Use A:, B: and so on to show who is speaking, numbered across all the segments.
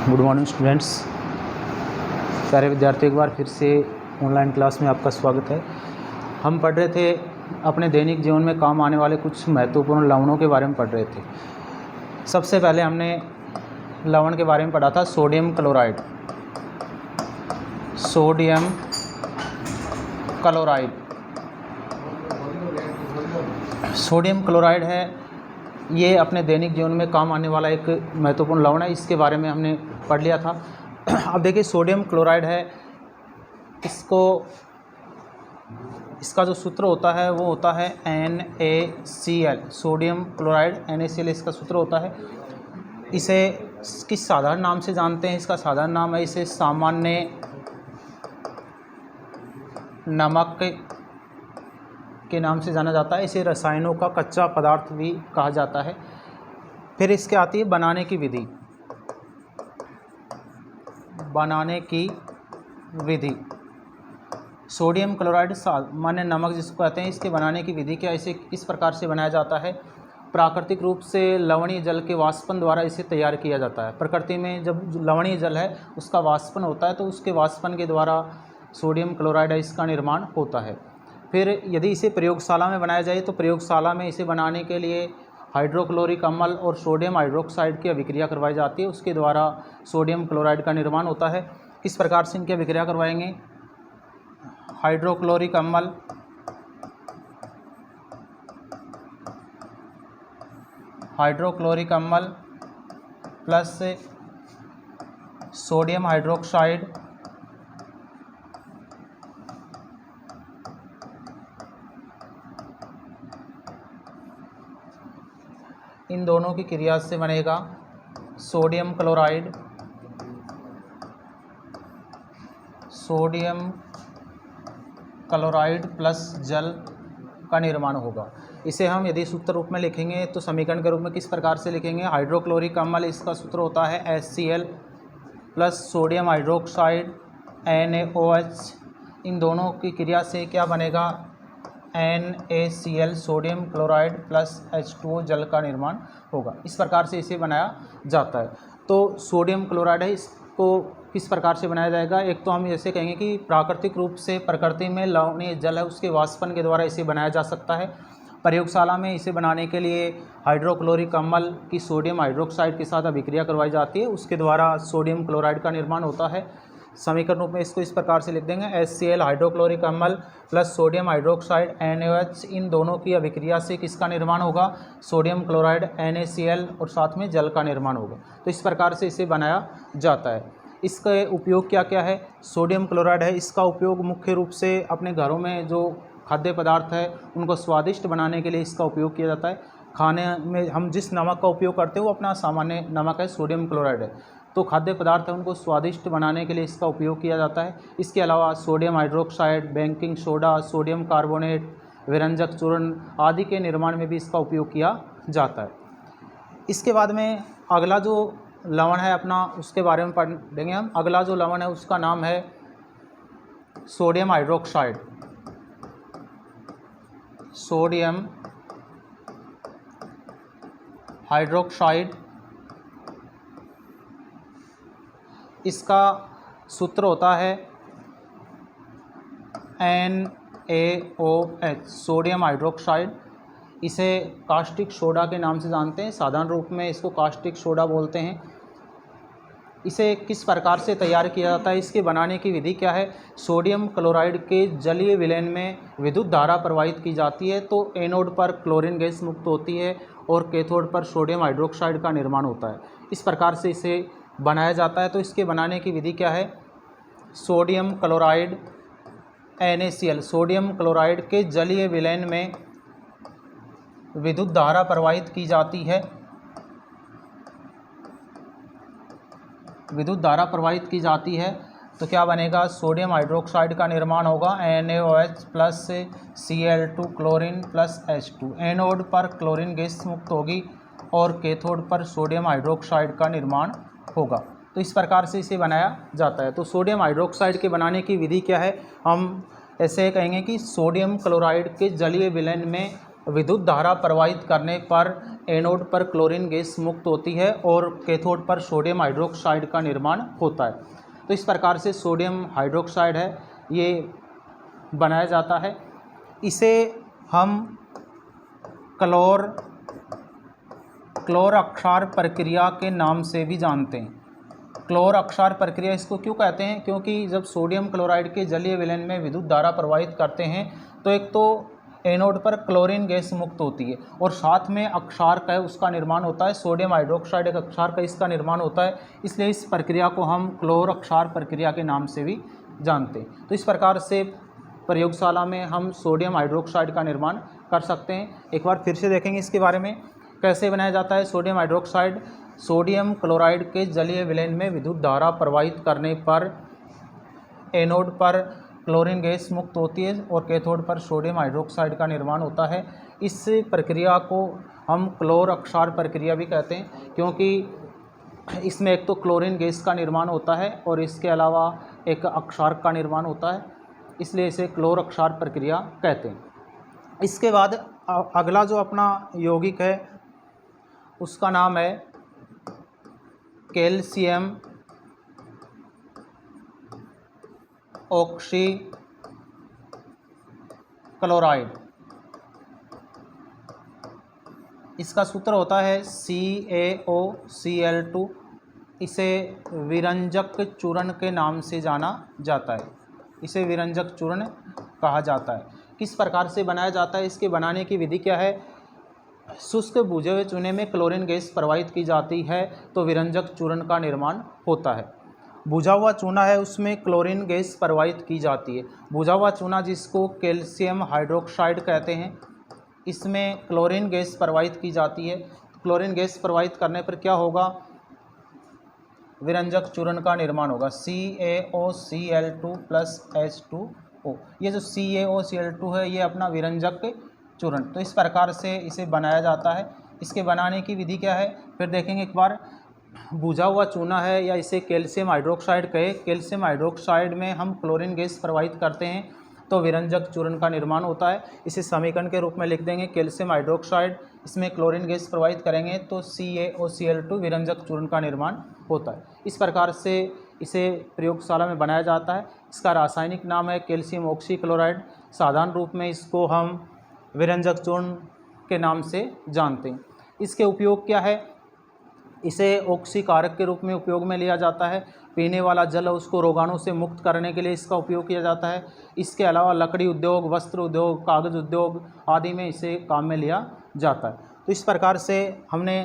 A: Good morning students. सारे विद्यार्थियों एक बार फिर से ऑनलाइन क्लास में आपका स्वागत है। हम पढ़ रहे थे अपने दैनिक जीवन में काम आने वाले कुछ महत्वपूर्ण लवणों के बारे में पढ़ रहे थे। सबसे पहले हमने लवण के बारे में पढ़ा था sodium chloride. Sodium chloride sodium chloride है, ये अपने दैनिक जीवन में काम आने वाला एक महत्वपूर्ण लवण है। इसके बारे में हमने पढ़ लिया था। अब देखिए सोडियम क्लोराइड है, इसका जो सूत्र होता है वो होता है NaCl। सोडियम क्लोराइड NaCl इसका सूत्र होता है। इसे किस साधारण नाम से जानते हैं? इसका साधारण नाम है, इसे सामान्य नमक के नाम से जाना जाता है। इसे रसायनों का कच्चा पदार्थ भी कहा जाता है। फिर इसके आती है बनाने की विधि। बनाने की विधि सोडियम क्लोराइड सामान्य नमक जिसको कहते हैं, इसके बनाने की विधि क्या? इसे इस प्रकार से बनाया जाता है। प्राकृतिक रूप से लवणीय जल के वाष्पन द्वारा इसे तैयार किया जाता है। प्रकृति में जब लवणीय जल है उसका वाष्पन होता है, तो उसके वाष्पन के द्वारा सोडियम क्लोराइड इसका निर्माण होता है। फिर यदि इसे प्रयोगशाला में बनाया जाए तो प्रयोगशाला में इसे बनाने के लिए हाइड्रोक्लोरिक अम्ल और सोडियम हाइड्रोक्साइड की अभिक्रिया करवाई जाती है। उसके द्वारा सोडियम क्लोराइड का निर्माण होता है। किस प्रकार से इनकी अभिक्रिया करवाएंगे? हाइड्रोक्लोरिक अम्ल प्लस सोडियम हाइड्रोक्साइड इन दोनों की क्रिया से बनेगा sodium chloride. Sodium chloride plus जल का निर्माण होगा। इसे हम यदि सूत्र रूप में लिखेंगे तो समीकरण के रूप में किस प्रकार से लिखेंगे? हाइड्रोक्लोरिक अम्ल इसका सूत्र होता है HCl plus sodium hydroxide NaOH। इन दोनों की क्रिया से क्या बनेगा? NaCl sodium chloride plus H2O जल का निर्माण होगा। इस प्रकार से इसे बनाया जाता है। तो सोडियम क्लोराइड है, इसको किस प्रकार से बनाया जाएगा? एक तो हम ऐसे कहेंगे कि प्राकृतिक रूप से प्रकृति में लवणीय जल है उसके वाष्पन के द्वारा इसे बनाया जा सकता है। प्रयोगशाला में इसे बनाने के लिए हाइड्रोक्लोरिक अम्ल की सोडियम हाइड्रोक्साइड के साथ अभिक्रिया करवाई जाती है, उसके द्वारा सोडियम क्लोराइड का निर्माण होता है। समीकरण रूप में इसको इस प्रकार से लिख देंगे HCl हाइड्रोक्लोरिक अम्ल प्लस सोडियम हाइड्रोक्साइड NaOH। इन दोनों की अभिक्रिया से किसका निर्माण होगा? सोडियम क्लोराइड NaCl और साथ में जल का निर्माण होगा। तो इस प्रकार से इसे बनाया जाता है। इसका उपयोग क्या क्या है? सोडियम क्लोराइड है, इसका उपयोग मुख्य रूप से अपने घरों में जो खाद्य पदार्थ है उनको स्वादिष्ट बनाने के लिए इसका उपयोग किया जाता है। खाने में हम जिस नमक का उपयोग करते हैं वो अपना सामान्य नमक है, सोडियम क्लोराइड है। तो खाद्य पदार्थ है उनको स्वादिष्ट बनाने के लिए इसका उपयोग किया जाता है। इसके अलावा sodium hydroxide, baking soda, sodium carbonate, व्यंजक चूर्ण आदि के निर्माण में भी इसका उपयोग किया जाता है। इसके बाद में अगला जो लवण है अपना, उसके बारे में पढ़ेंगे हम। अगला जो लवण है उसका नाम है सोडियम हाइड्रोक्साइड। सोडियम हाइड्रोक्साइड इसका सूत्र होता है NaOH। सोडियम हाइड्रोक्साइड इसे कास्टिक सोडा के नाम से जानते हैं, साधारण रूप में इसको कास्टिक सोडा बोलते हैं। इसे किस प्रकार से तैयार किया जाता है? इसके बनाने की विधि क्या है? सोडियम क्लोराइड के जलीय विलयन में विद्युत धारा प्रवाहित की जाती है, तो एनोड पर क्लोरीन गैस मुक्त होती है और कैथोड पर सोडियम हाइड्रोक्साइड का निर्माण होता है। इस प्रकार से इसे बनाया जाता है। तो इसके बनाने की विधि क्या है? Sodium chloride NaCl sodium chloride के जलीय विलयन में विद्युत धारा प्रवाहित की जाती है। विद्युत धारा प्रवाहित की जाती है तो क्या बनेगा? सोडियम हाइड्रोक्साइड का निर्माण होगा NaOH plus Cl2 chlorine plus H2। Anode पर क्लोरीन गैस मुक्त होगी और कैथोड पर सोडियम हाइड्रोक्साइड का निर्माण होगा। तो इस प्रकार से इसे बनाया जाता है। तो सोडियम हाइड्रोक्साइड के बनाने की विधि क्या है? हम ऐसे कहेंगे कि सोडियम क्लोराइड के जलीय विलयन में विद्युत धारा प्रवाहित करने पर एनोड पर क्लोरीन गैस मुक्त होती है और कैथोड पर सोडियम हाइड्रोक्साइड का निर्माण होता है। तो इस प्रकार से सोडियम हाइड्रोक्साइड है ये बनाया जाता है। इसे हम क्लोर अक्षार प्रक्रिया के नाम से भी जानते हैं। क्लोर अक्षार प्रक्रिया इसको क्यों कहते हैं? क्योंकि जब सोडियम क्लोराइड के जलीय विलयन में विद्युत धारा प्रवाहित करते हैं तो एक तो एनोड पर क्लोरीन गैस मुक्त होती है और साथ में अक्षार का उसका निर्माण होता है। सोडियम हाइड्रोक्साइड एक अक्षार का इसका निर्माण होता है, इसलिए इस प्रक्रिया को हम क्लोर अक्षार प्रक्रिया के नाम से भी जानते हैं। तो इस प्रकार से प्रयोगशाला में हम सोडियम हाइड्रोक्साइड का निर्माण कर सकते हैं। एक बार फिर से देखेंगे इसके बारे में कैसे बनाया जाता है सोडियम हाइड्रोक्साइड। सोडियम क्लोराइड के जलीय विलयन में विद्युत धारा प्रवाहित करने पर एनोड पर क्लोरीन गैस मुक्त होती है और कैथोड पर सोडियम हाइड्रोक्साइड का निर्माण होता है। इस प्रक्रिया को हम क्लोर अक्षार प्रक्रिया भी कहते हैं, क्योंकि इसमें एक तो क्लोरीन गैस का निर्माण होता है और इसके अलावा एक अक्षार का निर्माण होता है, इसलिए इसे क्लोर अक्षार प्रक्रिया कहते हैं। इसके बाद अगला जो अपना यौगिक है उसका नाम है कैल्शियम ऑक्सी क्लोराइड। इसका सूत्र होता है CaOCl2। इसे विरंजक चूर्ण के नाम से जाना जाता है। इसे विरंजक चूर्ण कहा जाता है। किस प्रकार से बनाया जाता है, इसके बनाने की विधि क्या है? शुष्क भुजे हुए चूने में क्लोरीन गैस प्रवाहित की जाती है तो विरंजक चूर्ण का निर्माण होता है। भुजा हुआ चूना है उसमें क्लोरीन गैस प्रवाहित की जाती है। भुजा हुआ चूना जिसको कैल्शियम हाइड्रोक्साइड कहते हैं, इसमें क्लोरीन गैस प्रवाहित की जाती है। क्लोरीन गैस प्रवाहित करने पर क्या होगा? विरंजक चूर्ण का निर्माण होगा CaOCl2 + H2O। ये जो CaOCl2 है ये अपना विरंजक चूर्ण। तो इस प्रकार से इसे बनाया जाता है। इसके बनाने की विधि क्या है फिर देखेंगे एक बार। भुजा हुआ चूना है या इसे कैल्शियम हाइड्रोक्साइड कहे। कैल्शियम हाइड्रोक्साइड में हम क्लोरीन गैस प्रवाहित करते हैं तो विरंजक चूर्ण का निर्माण होता है। इसे समीकरण के रूप में लिख देंगे कैल्शियम हाइड्रोक्साइड, इसमें क्लोरीन गैस प्रवाहित करेंगे तो CaOCl2 विरंजक चूर्ण का निर्माण होता है। इस प्रकार से इसे प्रयोगशाला में बनाया जाता है। इसका रासायनिक नाम है कैल्शियम ऑक्सी क्लोराइड। साधारण रूप में इसको हम विरंजक चूर्ण के नाम से जानते हैं। इसके उपयोग क्या है? इसे ऑक्सीकारक के रूप में उपयोग में लिया जाता है। पीने वाला जल उसको रोगाणु से मुक्त करने के लिए इसका उपयोग किया जाता है। इसके अलावा लकड़ी उद्योग, वस्त्र उद्योग, कागज़ उद्योग आदि में इसे काम में लिया जाता है। तो इस प्रकार से हमने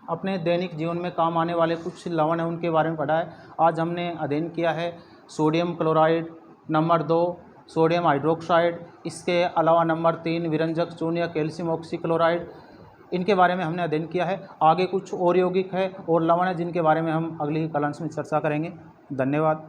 A: अपने दैनिक जीवन में काम आने वाले कुछ लवण हैं उनके बारे में पढ़ा है। आज हमने अध्ययन किया है sodium chloride, number 2 sodium hydroxide, इसके अलावा नंबर 3 विरंजक चूर्ण या कैल्शियम ऑक्सी क्लोराइड। इनके बारे में हमने अध्ययन किया है। आगे कुछ और यौगिक है और लवण है जिनके बारे में हम अगली क्लास में चर्चा करेंगे। धन्यवाद।